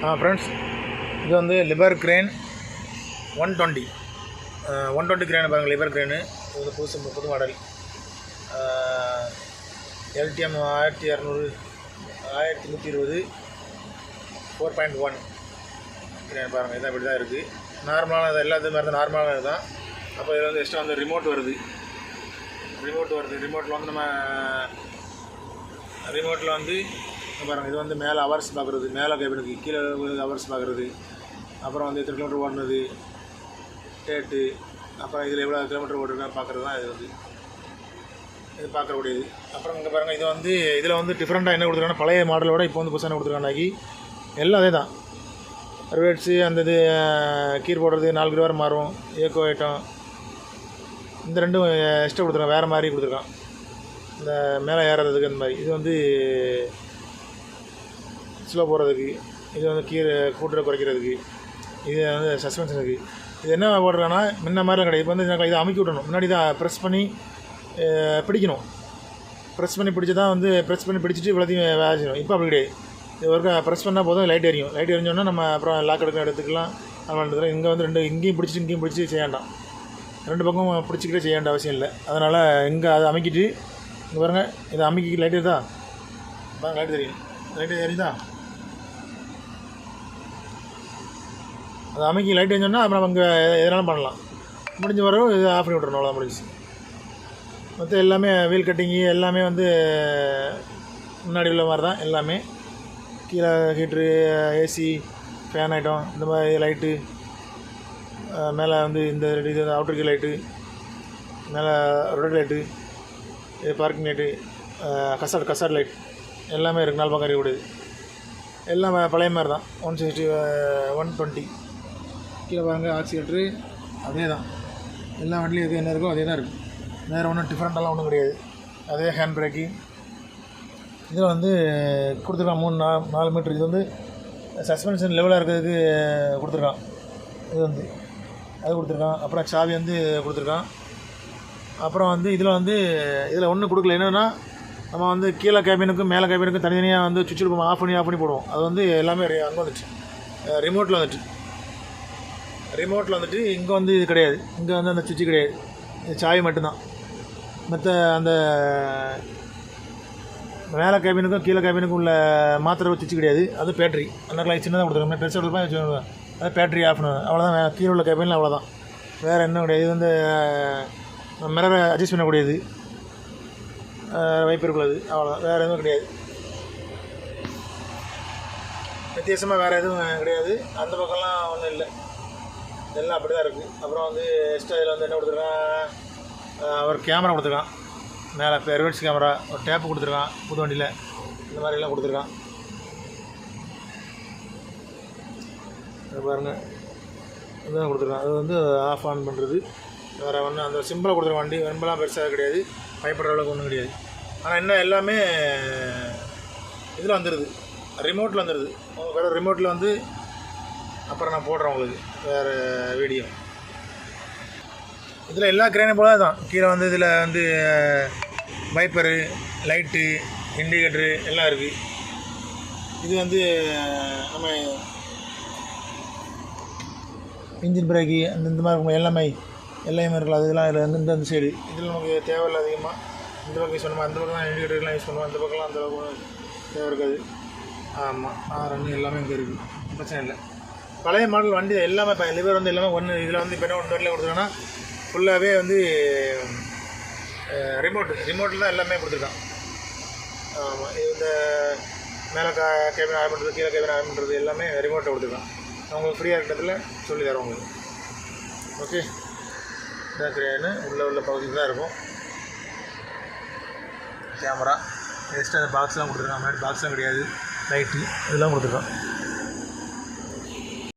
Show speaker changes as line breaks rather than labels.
Friends, இது வந்து லிபர் crane 120 crane பாருங்கள். லிபர் கிரேனு இது புது மாடல். LTM 1200 1120 4.1 கிரேன் பாருங்கள். இதான் இப்படி தான் இருக்குது. நார்மலான இது எல்லாத்துக்கு மாதிரி தான், நார்மலானது தான். அப்போ இதில் வந்து எக்ஸ்ட்ரா வந்து ரிமோட் வருது. ரிமோட்டில் வந்து நம்ம ரிமோட்டில் வந்து பாருங்கள், இது வந்து மேலே ஹவர்ஸ் பார்க்குறது, மேலே கேபினுக்கு கீழே ஹவர்ஸ் பார்க்குறது, அப்புறம் வந்து எத்தனை கிலோமீட்டர் ஓடுனது, டேட்டு, அப்புறம் இதில் எவ்வளோ கிலோமீட்டர் ஓடுறதுன்னு பார்க்குறது தான் இது வந்து இது பார்க்கக்கூடியது. அப்புறம் இங்கே பாருங்கள், இது வந்து இதில் வந்து டிஃப்ரெண்ட்டாக என்ன கொடுத்துருக்காங்கன்னா, பழைய மாடலோட இப்போ வந்து புதுசாக என்ன கொடுத்துருக்காண்டாக்கி எல்லாம் அதே தான். ரிவேட்ஸு அந்த இது கீர் போடுறது 4 கிலோ வரை மாறும். ஏக்கோ ஐட்டம் இந்த ரெண்டும் எக்ஸ்ட்ரா கொடுத்துருக்கான், வேறு மாதிரி கொடுத்துருக்கான். இந்த மேலே ஏறுறதுக்கு அந்த மாதிரி. இது வந்து ஸ்லோ போகிறதுக்கு, இது வந்து கீரை கூட்டுற குறைக்கிறதுக்கு, இது வந்து சஸ்பென்ஷனுக்கு. இது என்ன போடுறாங்கன்னா முன்ன மாதிரிலாம் கிடையாது. இப்போ வந்து இதை அமுக்கி விடணும். முன்னாடி தான் ப்ரெஸ் பண்ணி பிடிக்கணும். ப்ரெஸ் பண்ணி பிடிச்சி தான் வந்து ப்ரெஸ் பண்ணி பிடிச்சிட்டு இவ்வளோத்தையும் வேலை செய்யணும். இப்போ அப்படி கிடையாது. இது ஒருக்கா ப்ரெஸ் பண்ணால் போதும், லைட் எரியும். லைட் எரிஞ்சோன்னா நம்ம அப்புறம் லாக் எடுத்துக்கலாம். அதனால் இங்கே வந்து இங்கேயும் பிடிச்சி செய்ய வேண்டாம். 2 பக்கமும் பிடிச்சிக்கிட்டே செய்ய வேண்டிய அவசியம் இல்லை. அதனால் இங்கே அதை அமைக்கிட்டு இங்கே பாருங்கள், இதை அமைக்கி லைட் எரியுதா பாருங்கள், லைட் தெரியும், லைட் எரியுதா. அது அமைக்கி லைட் எரிஞ்சோன்னா அப்புறம் நம்ம இங்கே எதனாலும் பண்ணலாம். முடிஞ்ச வரும் இது ஆஃப் பண்ணி விட்றணும், அவ்வளோதான் முடிஞ்சு. மற்ற எல்லாமே வீல் கட்டிங்கு எல்லாமே வந்து முன்னாடி உள்ள மாதிரி தான். எல்லாமே கீழே ஹீட்ரு, ஏசி, ஃபேன் ஐட்டம், இந்த மாதிரி லைட்டு, மேலே வந்து இந்த இது அவுட்டர் கீ லைட்டு, மேலே ரொட்டேட் லைட்டு, இது பார்க்கிங் லைட்டு, கசாட் லைட் எல்லாமே இருக்குது. 4 பக்கம் இருக்கக்கூடியது எல்லாம் பழைய மாதிரி தான். 160 120 கீழே பாருங்கள். ஆக்சிலேட்ரு அதே தான். எல்லா வண்டிலையும் எது என்ன இருக்கோ அதே தான் இருக்குது. வேறு ஒன்றும் டிஃப்ரெண்ட்டெல்லாம் ஒன்றும் கிடையாது. அதே ஹேண்ட் பிரேக்கு. இதில் வந்து கொடுத்துருக்கான் 3-4 மீட்ரு. இது வந்து சஸ்பென்ஷன் லெவலாக இருக்கிறதுக்கு கொடுத்துருக்கான். இது வந்து அது கொடுத்துருக்கான். அப்புறம் சாவி வந்து கொடுத்துருக்கான். அப்புறம் வந்து இதில் ஒன்றும் கொடுக்கல. என்னென்னா நம்ம வந்து கீழே கேபினுக்கும் மேலே கேபினுக்கும் தனித்தனியாக வந்து சுவிட்ச் எடுப்போம், ஆஃப் பண்ணி போடுவோம். அது வந்து எல்லாமே அங்கே வந்துச்சு, ரிமோட்டில் வந்துட்டு இங்கே வந்து இது கிடையாது. இங்கே வந்து அந்த சுவிட்சு கிடையாது, இது சாவி மட்டும்தான். மற்ற அந்த மேலே கேபினுக்கும் கீழே கேபினுக்கும் உள்ள மாத்திரை சுவிட்சு கிடையாது. அது பேட்ரி. அந்த கிளாஸ் சின்னதாக கொடுத்துருக்கோம், பெருசாக கொடுப்பேன். அது பேட்ரி ஆஃப் பண்ணணும், அவ்வளோதான். கீழே உள்ள கேபினில் அவ்வளோதான், வேறு என்ன கிடையாது. இது வந்து மிரரை அட்ஜஸ்ட் பண்ணக்கூடியது, வைப்பிருக்குள்ளது, அவ்வளோதான். வேறு எதுவும் கிடையாது, வித்தியாசமாக வேறு எதுவும் கிடையாது. அந்த பக்கம்லாம் ஒன்றும் இல்லை, எல்லாம் அப்படி தான் இருக்குது. அப்புறம் வந்து எக்ஸ்ட்ரா இதில் வந்து என்ன கொடுத்துருக்கான், ஒரு கேமரா கொடுத்துருக்கான். மேலே ரிவர்ஸ் கேமரா, ஒரு டேப்பு கொடுத்துருக்கான் புது வண்டியில். இந்த மாதிரிலாம் கொடுத்துருக்கான். பாருங்கள், இதுதான் கொடுத்துருக்கான். அது வந்து ஆஃப் ஆன் பண்ணுறது. வேறு ஒன்று அந்த சிம்பிளாக கொடுத்துருக்க வண்டி ரொம்பலாம் பெருசாக கிடையாது, பயப்படுற அளவுக்கு ஒன்றும் கிடையாது. ஆனால் இன்னும் எல்லாமே இதில் வந்துடுது, ரிமோட்டில் வந்துடுது. வேறு ரிமோட்டில் வந்து அப்புறம் நான் போடுறேன் உங்களுக்கு வேறு வீடியோ. இதில் எல்லா கிரேனும் போல தான். கீழே வந்து இதில் வந்து வைப்பரு, லைட்டு, இண்டிகேட்டரு எல்லாம் இருக்குது. இது வந்து நம்ம இன்ஜின் பிரேக்கு இந்த மாதிரி இருக்கும், எல்லாமே இருக்கலாம். அதெல்லாம் இதில் வந்து இந்த சைடு இதில் நமக்கு தேவையில்லை அதிகமாக. இந்த பக்கம் யூஸ் பண்ணுவோம், அந்த பக்கம் தான் இண்டிகேட்டர்லாம் யூஸ் பண்ணுவோம். அந்த பக்கம்லாம் அந்தளவுக்கு தேவை இருக்காது. ஆமாம், ரன்னு எல்லாமே இங்கே இருக்குது, பிரச்சனை இல்லை. பழைய மாடல் வண்டி எல்லாமே இப்போ லிவர் வந்து எல்லாமே ஒன்று. இதில் வந்து இப்போ என்ன ஒன்று வரையில் கொடுத்துருக்காங்கன்னா ஃபுல்லாகவே வந்து ரிமோட்டில் தான் எல்லாமே கொடுத்துருக்கான். ஆமாம், இது இந்த மேலே கேபின் ஆன் பண்ணுறது, கீழே கேபின் ஆன் பண்ணுறது எல்லாமே ரிமோட்டில் கொடுத்துருக்கான். அவங்களுக்கு ஃப்ரீயாக இருக்கிறதுல சொல்லி தரோம் உங்களுக்கு. ஓகே, இதான் கிரேனு. உள்ள பகுதி தான் இருக்கும். கேமரா எக்ஸ்ட்ரா பாக்ஸ்லாம் கொடுத்துருக்கான். முன்னாடி பாக்ஸ்லாம் கிடையாது, லைட்டு இதெல்லாம் கொடுத்துருக்கான்.